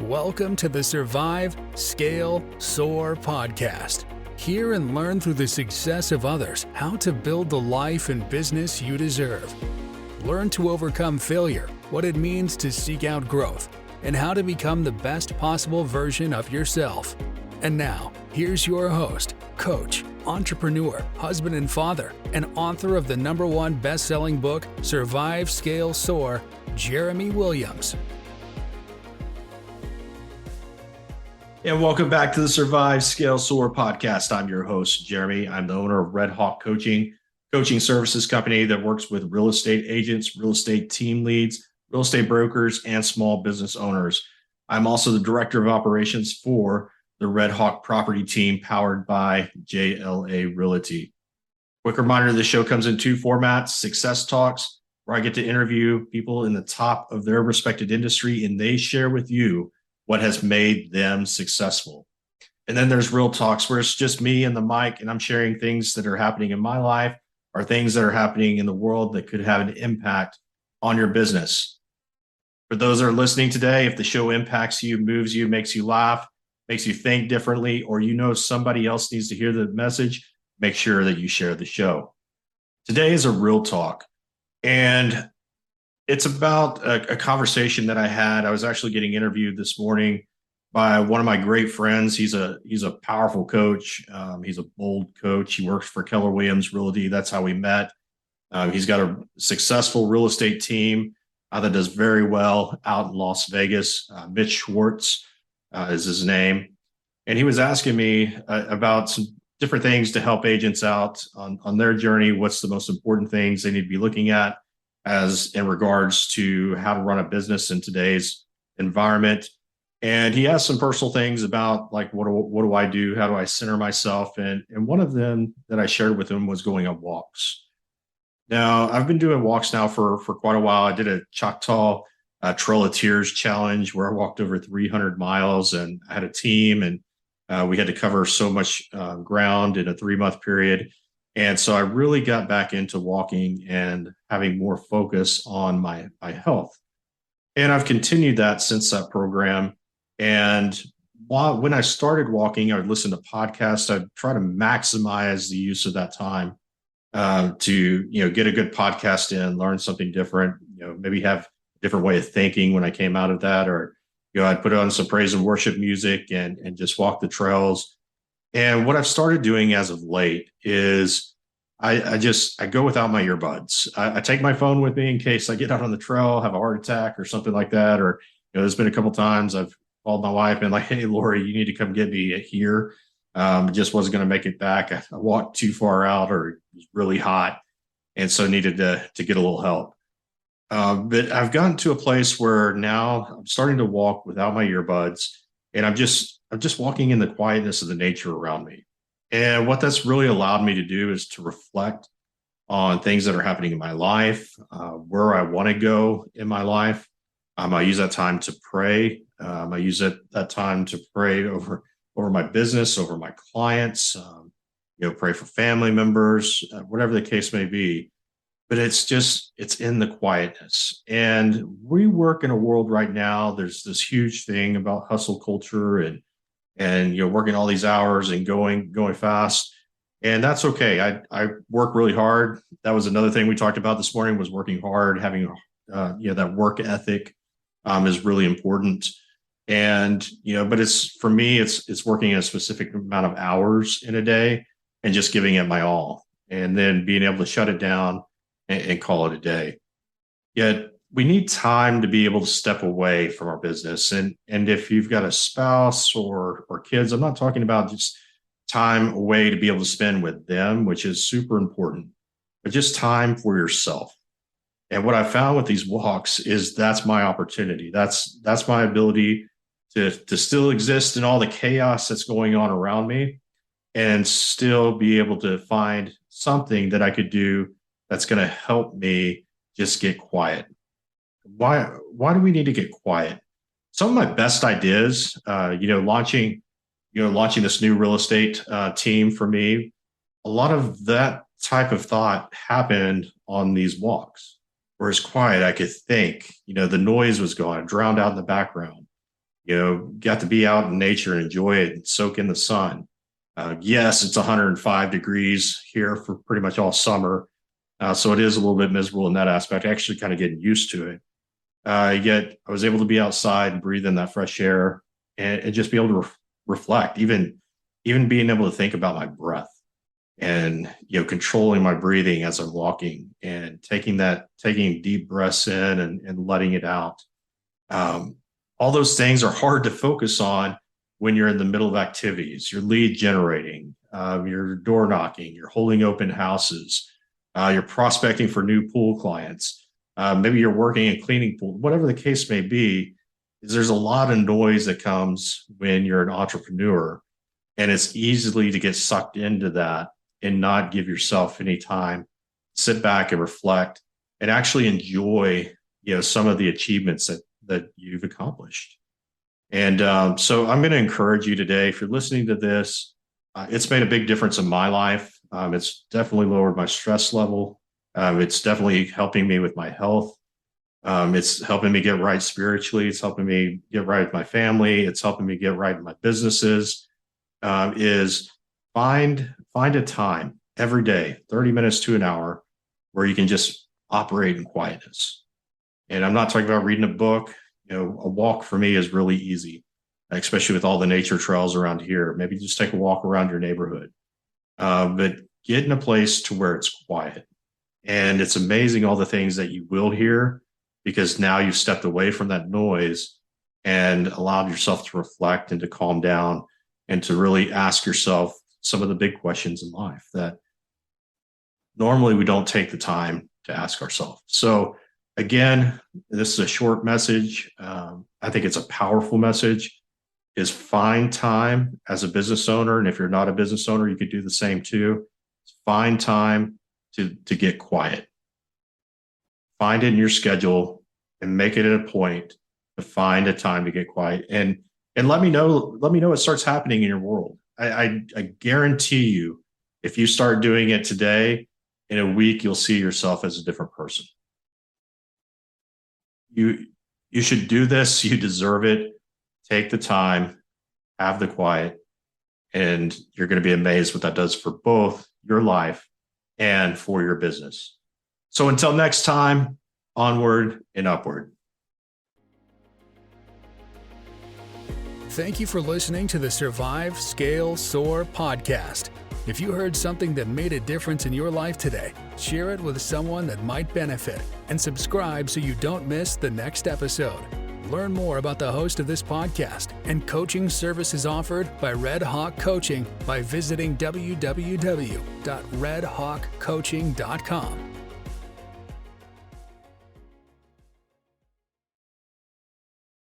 Welcome to the Survive, Scale, Soar podcast. Hear and learn through the success of others how to build the life and business you deserve. Learn to overcome failure, what it means to seek out growth, and how to become the best possible version of yourself. And now, here's your host, coach, entrepreneur, husband and father, and author of the #1 best-selling book, Survive, Scale, Soar, Jeremy Williams. And welcome back to the Survive, Scale, Soar podcast. I'm your host, Jeremy. I'm the owner of Red Hawk coaching services company that works with real estate agents, real estate team leads, real estate brokers, and small business owners. I'm also the director of operations for the Red Hawk property team powered by JLA Realty. Quick reminder, the show comes in 2 formats: success talks, where I get to interview people in the top of their respected industry, and they share with you what has made them successful. And then there's real talks, where it's just me and the mic, and I'm sharing things that are happening in my life or things that are happening in the world that could have an impact on your business. For those that are listening today, if the show impacts you, moves you, makes you laugh, makes you think differently, or you know somebody else needs to hear the message, make sure that you share the show. Today is a real talk, and it's about a conversation that I had. I was actually getting interviewed this morning by one of my great friends. He's a powerful coach. He's a bold coach. He works for Keller Williams Realty. That's how we met. He's got a successful real estate team that does very well out in Las Vegas. Mitch Schwartz is his name. And he was asking me about some different things to help agents out on their journey. What's the most important things they need to be looking at as in regards to how to run a business in today's environment. And he asked some personal things about, like, what do I do? How do I center myself? And one of them that I shared with him was going on walks. Now, I've been doing walks now for quite a while. I did a Choctaw Trail of Tears challenge where I walked over 300 miles, and I had a team, and we had to cover so much ground in a 3-month period. And so I really got back into walking and having more focus on my health. And I've continued that since that program. And when I started walking, I would listen to podcasts. I'd try to maximize the use of that time to get a good podcast in, learn something different, maybe have a different way of thinking when I came out of that. Or I'd put on some praise and worship music and just walk the trails. And what I've started doing as of late is I go without my earbuds. I take my phone with me in case I get out on the trail, have a heart attack or something like that. Or, there's been a couple times I've called my wife and like, "Hey, Lori, you need to come get me here." Just wasn't going to make it back. I walked too far out, or it was really hot, and so needed to get a little help. But I've gotten to a place where now I'm starting to walk without my earbuds, and I'm just walking in the quietness of the nature around me. And what that's really allowed me to do is to reflect on things that are happening in my life, where I want to go in my life. I use that time to pray. I use that time to pray over my business, over my clients, pray for family members, whatever the case may be. But it's in the quietness. And we work in a world right now, there's this huge thing about hustle culture and working all these hours and going fast. And that's okay. I work really hard. That was another thing we talked about this morning, was working hard, having that work ethic is really important. And but for me it's working a specific amount of hours in a day and just giving it my all, and then being able to shut it down and call it a day. Yet we need time to be able to step away from our business. And if you've got a spouse or kids, I'm not talking about just time away to be able to spend with them, which is super important, but just time for yourself. And what I found with these walks is that's my opportunity. That's my ability to still exist in all the chaos that's going on around me, and still be able to find something that I could do that's going to help me just get quiet. Why do we need to get quiet? Some of my best ideas, launching this new real estate team for me, a lot of that type of thought happened on these walks, where it's quiet. I could think, the noise was gone, drowned out in the background. got to be out in nature and enjoy it and soak in the sun. Yes, it's 105 degrees here for pretty much all summer. So it is a little bit miserable in that aspect, actually kind of getting used to it. Yet I was able to be outside and breathe in that fresh air and just be able to reflect, even being able to think about my breath and, controlling my breathing as I'm walking and taking deep breaths in and letting it out. All those things are hard to focus on when you're in the middle of activities. You're lead generating, you're door knocking, you're holding open houses, you're prospecting for new pool clients. Maybe you're working and cleaning pool, whatever the case may be. There's a lot of noise that comes when you're an entrepreneur, and it's easily to get sucked into that and not give yourself any time, sit back and reflect and actually enjoy, some of the achievements that you've accomplished. And so I'm going to encourage you today, if you're listening to this, it's made a big difference in my life. It's definitely lowered my stress level. It's definitely helping me with my health. It's helping me get right spiritually. It's helping me get right with my family. It's helping me get right in my businesses. Is find a time every day, 30 minutes to an hour, where you can just operate in quietness. And I'm not talking about reading a book. A walk for me is really easy, especially with all the nature trails around here. Maybe just take a walk around your neighborhood, but get in a place to where it's quiet. And it's amazing all the things that you will hear, because now you've stepped away from that noise and allowed yourself to reflect and to calm down and to really ask yourself some of the big questions in life that normally we don't take the time to ask ourselves. So again, this is a short message. I think it's a powerful message, is find time as a business owner. And if you're not a business owner, you could do the same too. Find time to get quiet. Find it in your schedule and make it a point to find a time to get quiet. And let me know what starts happening in your world. I guarantee you, if you start doing it today, in a week, you'll see yourself as a different person. You should do this. You deserve it. Take the time, have the quiet, and you're going to be amazed what that does for both your life and for your business. So until next time, onward and upward. Thank you for listening to the Survive, Scale, Soar podcast. If you heard something that made a difference in your life today, share it with someone that might benefit and subscribe so you don't miss the next episode. Learn more about the host of this podcast and coaching services offered by Red Hawk Coaching by visiting www.redhawkcoaching.com.